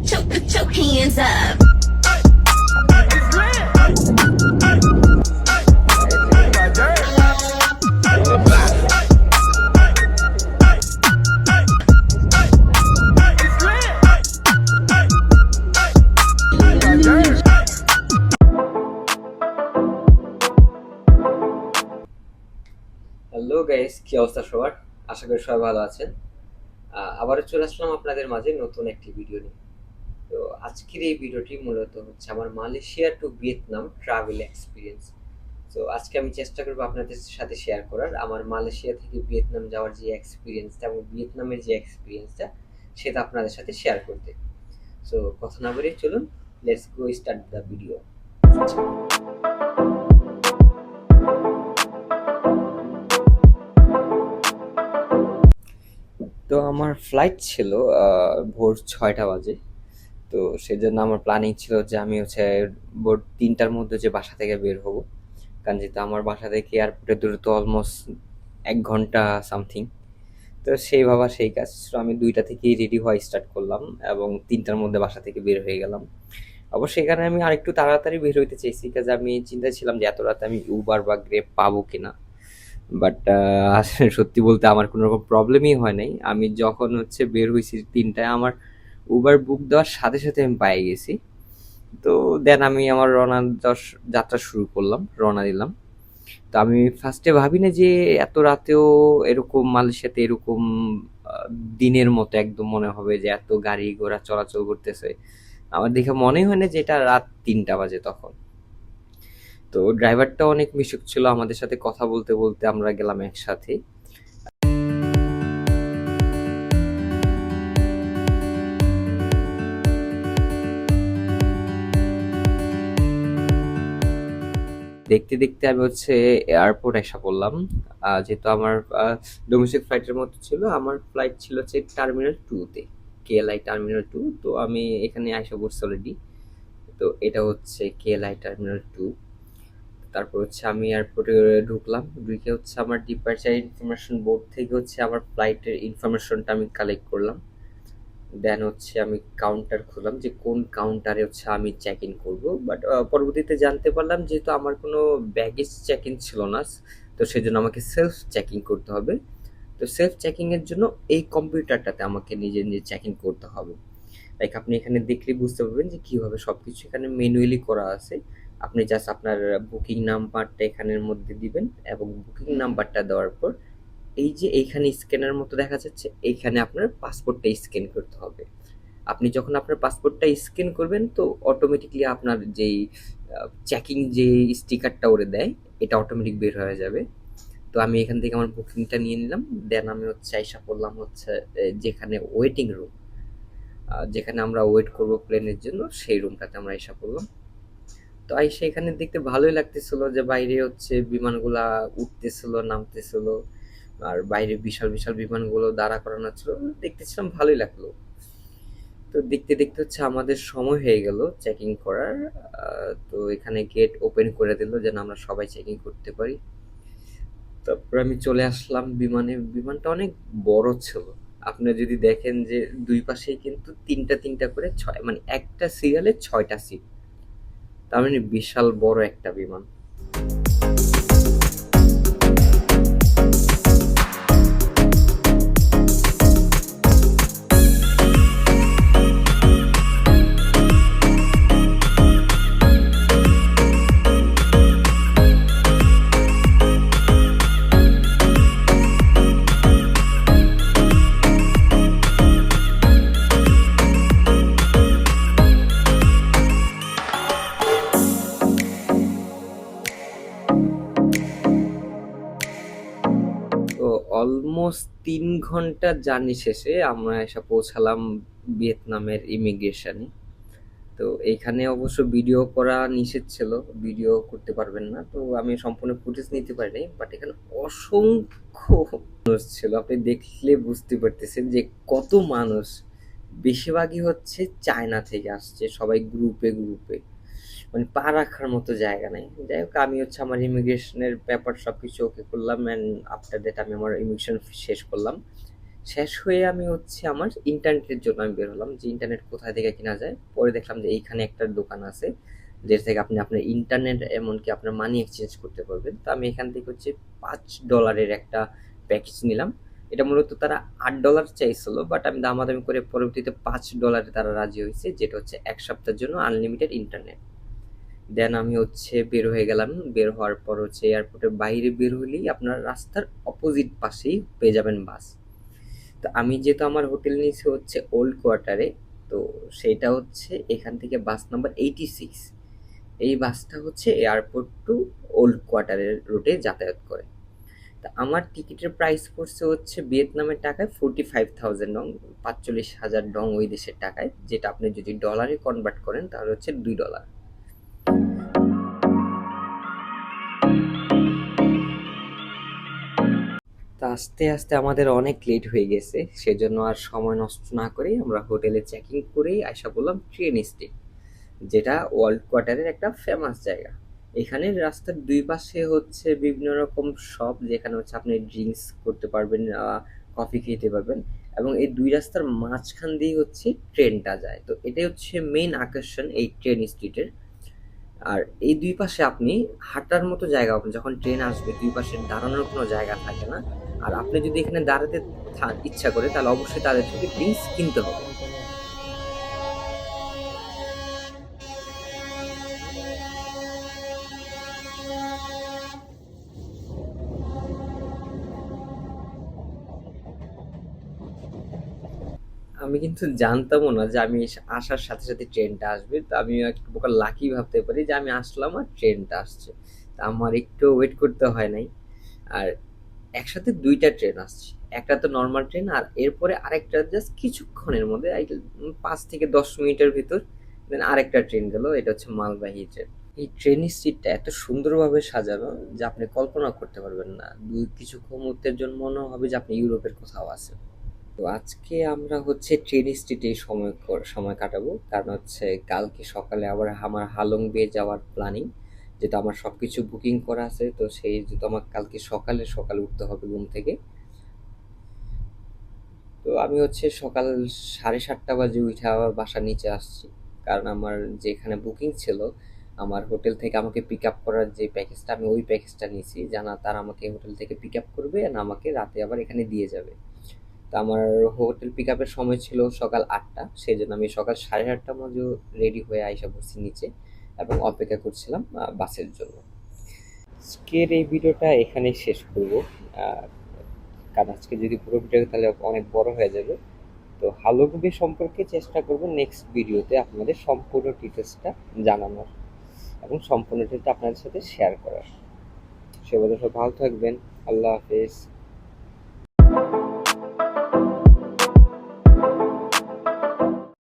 put your hands up. Hello guys, কি অবস্থা সবার? আশা করি সবাই ভালো আছেন। আবারও চলে আসলাম আপনাদের মাঝে নতুন একটি ভিডিও নিয়ে। তো আজকের এই ভিডিওটি মূলত হচ্ছে আমার Malaysia to Vietnam travel experience. তো আজকে আমি চেষ্টা করবো আপনাদের সাথে শেয়ার করার আমার মালয়েশিয়া থেকে ভিয়েতনাম যাওয়ার যে এক্সপিরিয়েন্সটা এবং ভিয়েতনামের যে এক্সপিরিয়েন্সটা সেটা আপনাদের সাথে শেয়ার করতে। সো কথা না বলে চলুন, let's go start the video. তো আমার ফ্লাইট ছিল ভোর 6টা বাজে। তো সেজন্য আমার প্ল্যানিং ছিল যে আমি হচ্ছে ভোর 3টার মধ্যে যে বাসা থেকে বের হব, কারণ যেহেতু আমার বাসা থেকে এয়ারপোর্টের দূরত্ব অলমোস্ট 1 ঘন্টা সামথিং। তো সেই ভাবা সেই কাজ, তো আমি 2টা থেকেই রেডি হওয়া স্টার্ট করলাম এবং 3টার মধ্যে বাসা থেকে বের হয়ে গেলাম। অবশ্য এখানে আমি আরেকটু তাড়াতাড়ি বের হইতে চাইছি, কাজ আমি চিন্তায় ছিলাম যে এত রাতে আমি উবার বা গ্রেব পাবো কিনা। বাট আসলে সত্যি বলতে আমার কোনো রকম প্রবলেমই হয় নাই। আমি যখন হচ্ছে বের হয়েছি 3টায়, আমার উবার বুক দেওয়ার সাথে সাথে আমি পেয়ে গেছি। তো দেন আমি আমার যাত্রা শুরু করলাম, রওনা দিলাম। তো আমি ফার্স্টে ভাবি না যে এত রাতেও এরকম মালয়েশিয়াতে এরকম দিনের মতো একদম মনে হবে যে এত গাড়ি ঘোড়া চলাচল করতেছে। আমার দেখে মনে হয় না যে এটা রাত 3টা বাজে তখন। তো ড্রাইভারটা অনেক মিশুক ছিল, আমাদের সাথে কথা বলতে বলতে আমরা গেলাম একসাথে। দেখতে দেখতে আমি হচ্ছে এয়ারপোর্ট এসে পড়লাম। যেহেতু আমার ডোমেস্টিক ফ্লাইটের মতো ছিল, আমার ফ্লাইট ছিল হচ্ছে টার্মিনাল 2-তে, কেএলআই টার্মিনাল 2। তো আমি এখানে আইসা পড়ছি অলরেডি। তো এটা হচ্ছে কেএলআই টার্মিনাল 2। তারপর হচ্ছে আমি এয়ারপোর্টে ঢুকলাম, ঢুকে হচ্ছে আমার ডিপার্চার ইনফরমেশন বোর্ড থেকে হচ্ছে আমার ফ্লাইটের ইনফরমেশনটা আমি কালেক্ট করলাম। দেন হচ্ছে আমি কাউন্টার খুললাম যে কোন কাউন্টারে হচ্ছে আমি চেক ইন করবো। বাট পরবর্তীতে জানতে পারলাম যেহেতু আমার কোনো ব্যাগেজ চেক ইন ছিল না, তো সেজন্য আমাকে সেলফ চেক ইন করতে হবে। তো সেলফ চেকিং এর জন্য এই কম্পিউটারটাতে আমাকে নিজে নিজে চেক ইন করতে হবে। লাইক আপনি এখানে দেখলে বুঝতে পারবেন যে কীভাবে সব কিছু এখানে ম্যানুয়ালি করা আছে। আপনি জাস্ট আপনার বুকিং নাম্বারটা এখানের মধ্যে দিবেন এবং বুকিং নাম্বারটা দেওয়ার পর এই যে এইখানে স্ক্যানের মতো দেখা যাচ্ছে, এইখানে আপনার পাসপোর্টটা স্ক্যান করতে হবে। আপনি যখন আপনার পাসপোর্টটা স্ক্যান করবেন তো অটোমেটিকলি আপনার যেই চেকিং যে স্টিকারটা ওরে দেয় এটা অটোমেটিক বের হয়ে যাবে। তো আমি এখান থেকে আমার বুকিংটা নিয়ে নিলাম। দেন আমি হচ্ছে আইসা পড়লাম হচ্ছে যেখানে ওয়েটিং রুম, যেখানে আমরা ওয়েট করব প্লেনের জন্য, সেই রুমটাতে আমরা আইসা পড়লাম। তো আইসা এখানে দেখতে ভালোই লাগতেছিল যে বাইরে হচ্ছে বিমানগুলা উঠতেছিল নামতেছিল, আর বাইরে বিশাল বিশাল বিমানগুলো দাঁড়া করানো ছিল, দেখতেছিলাম ভালোই লাগলো। তো দেখতে দেখতে হচ্ছে আমাদের সময় হয়ে গেল চেকিং করার। তো এখানে গেট ওপেন করে দিল যেন আমরা সবাই চেকিং করতে পারি। তারপর আমি চলে আসলাম বিমানে। বিমানটা অনেক বড় ছিল, আপনারা যদি দেখেন যে দুই পাশেই কিন্তু তিনটা তিনটা করে ছয়, মানে একটা সিরিয়ালে 6টা সিট। তার মানে বিশাল বড় একটা বিমান। তো অলমোস্ট 3 ঘন্টা জার্নি শেষে আমরা এসে পৌঁছালাম ভিয়েতনামের ইমিগ্রেশনে। তো এইখানে অবশ্য ভিডিও করা নিষেধ ছিল, ভিডিও করতে পারবেন না। তো আমি সম্পূর্ণ ফুটেজ নিতে পারিনি, বাট এখানে অসংখ্য মানুষ ছিল, আপনি দেখলে বুঝতে পারতেছেন যে কত মানুষ। বেশিরভাগই হচ্ছে চায়না থেকে আসছে, সবাই গ্রুপে গ্রুপে, মানে পা রাখার মতো জায়গা নেই। যাই হোক, আমি হচ্ছে আমার ইমিগ্রেশনের পেপার সব কিছু ওকে করলাম, অ্যান্ড আফটার দ্যাট আমি আমার ইমিগ্রেশন শেষ করলাম। শেষ হয়ে আমি হচ্ছে আমার ইন্টারনেটের জন্য আমি বের হলাম যে ইন্টারনেট কোথায় থেকে কেনা যায়। পরে দেখলাম যে এইখানে একটা দোকান আছে যেটা থেকে আপনি আপনার ইন্টারনেট এমনকি আপনার মানি এক্সচেঞ্জ করতে পারবেন। তো আমি এখান থেকে হচ্ছে $5 একটা প্যাকেজ নিলাম। এটা মূলত তারা $8 চাইছিল, বাট আমি দামাদামি করে পরবর্তীতে $5 তারা রাজি হয়েছে, যেটা হচ্ছে 1 সপ্তাহের জন্য আনলিমিটেড ইন্টারনেট। দেন আমি হচ্ছে বের হয়ে গেলাম। বের হওয়ার পর হচ্ছে এয়ারপোর্টের বাইরে বের হলেই আপনার রাস্তার অপোজিট পাশেই পেয়ে যাবেন বাস। তো আমি যেহেতু আমার হোটেল নিয়েছি হচ্ছে ওল্ড কোয়ার্টারে, তো সেইটা হচ্ছে এখান থেকে বাস নাম্বার 86, এই বাসটা হচ্ছে এয়ারপোর্ট টু ওল্ড কোয়ার্টারের রুটে যাতায়াত করে। তা আমার টিকিটের প্রাইস পড়ছে হচ্ছে ভিয়েতনামের টাকায় 45,000 ডং, 45,000 ডং ওই দেশের টাকায়, যেটা আপনি যদি ডলারে কনভার্ট করেন তাহলে হচ্ছে $2। তো আস্তে আস্তে আমাদের অনেক লেট হয়ে গেছে, সেজন্য আর সময় নষ্ট না করেই আমরা হোটেলে চেকিং করেই আইসা বললাম ট্রেন স্টেশন, যেটা ওয়ার্ল্ড কোয়ার্টারের একটা ফেমাস জায়গা। এখানে রাস্তার দুই পাশে হচ্ছে বিভিন্ন রকম শপ, যেখানে হচ্ছে আপনি ড্রিঙ্কস করতে পারবেন, কফি খেতে পারবেন, এবং এই দুই রাস্তার মাঝখান দিয়ে হচ্ছে ট্রেনটা যায়। তো এটাই হচ্ছে মেইন আকর্ষণ এই ট্রেন স্ট্রিটের। আর এই দুই পাশে আপনি হাঁটার মতো জায়গা পাবেন, যখন ট্রেন আসবে দুই পাশে দাঁড়ানোর কোনো জায়গা থাকে না। আর আপনি যদি এখানে দাঁড়াতে ইচ্ছা করে তাহলে অবশ্যই তাদের থেকে ড্রিঙ্কস কিনতে হবে। আমি কিন্তু জানতামও না যে আমি আসার সাথে সাথে ট্রেনটা আসবে। তো আমি এক প্রকার লাকি ভাবতে পারি যে আমি আসলাম আর ট্রেনটা আসছে। তা আমার একটু ওয়েট করতে হয় নাই। আর একসাথে দুইটা ট্রেন আসছে, একটা তো নর্মাল ট্রেন, আর এরপরে আরেকটা জাস্ট কিছুক্ষণের মধ্যে 5 থেকে 10 মিনিটের ভিতর দেন আরেকটা ট্রেন গেল, এটা হচ্ছে মালবাহী ট্রেন। এই ট্রেনের সিটটা এত সুন্দরভাবে সাজানো যে আপনি কল্পনা করতে পারবেন না, কিছুক্ষণ মুহূর্তের জন্য মনে হবে যে আপনি ইউরোপের কোথাও আছেন। তো আজকে আমরা হচ্ছে ট্রেন স্ট্রিটে সময় কাটাবো, কারণ হচ্ছে কালকে সকালে আবার আমার হালং বে যাওয়ার প্ল্যানিং, যেটা আমার সবকিছু বুকিং করা আছে। তো সেই যেহেতু আমার কালকে সকালে সকালে উঠতে হবে ঘুম থেকে। তো আমি হচ্ছে সকাল 7:30 বাজে উঠে আবার বাসার নিচে আসছি, কারণ আমার যেখানে বুকিং ছিল আমার হোটেল থেকে আমাকে পিক আপ করার যে প্যাকেজটা, আমি ওই প্যাকেজটা নিয়েছি, জানা তারা আমাকে হোটেল থেকে পিক আপ করবে আর আমাকে রাতে আবার এখানে দিয়ে যাবে। তো আমার হোটেল পিক আপের সময় ছিল সকাল 8টা, সেই জন্য আমি সকাল 8:30টার মধ্যে রেডি হয়ে আইসা বসছি নিচে এবং অপেক্ষা করছিলাম বাসের জন্য। আজকের এই ভিডিওটা এখানেই শেষ করব, কারণ আজকে যদি পুরো ভিডিও তাহলে অনেক বড় হয়ে যাবে। তো হালো মুভি সম্পর্কে চেষ্টা করব নেক্সট ভিডিওতে আপনাদের সম্পূর্ণ ডিটেলসটা জানানোর এবং সম্পূর্ণ ডিটেলসটা আপনাদের সাথে শেয়ার করার। সে বলে সব ভালো থাকবেন। আল্লাহ হাফেজ।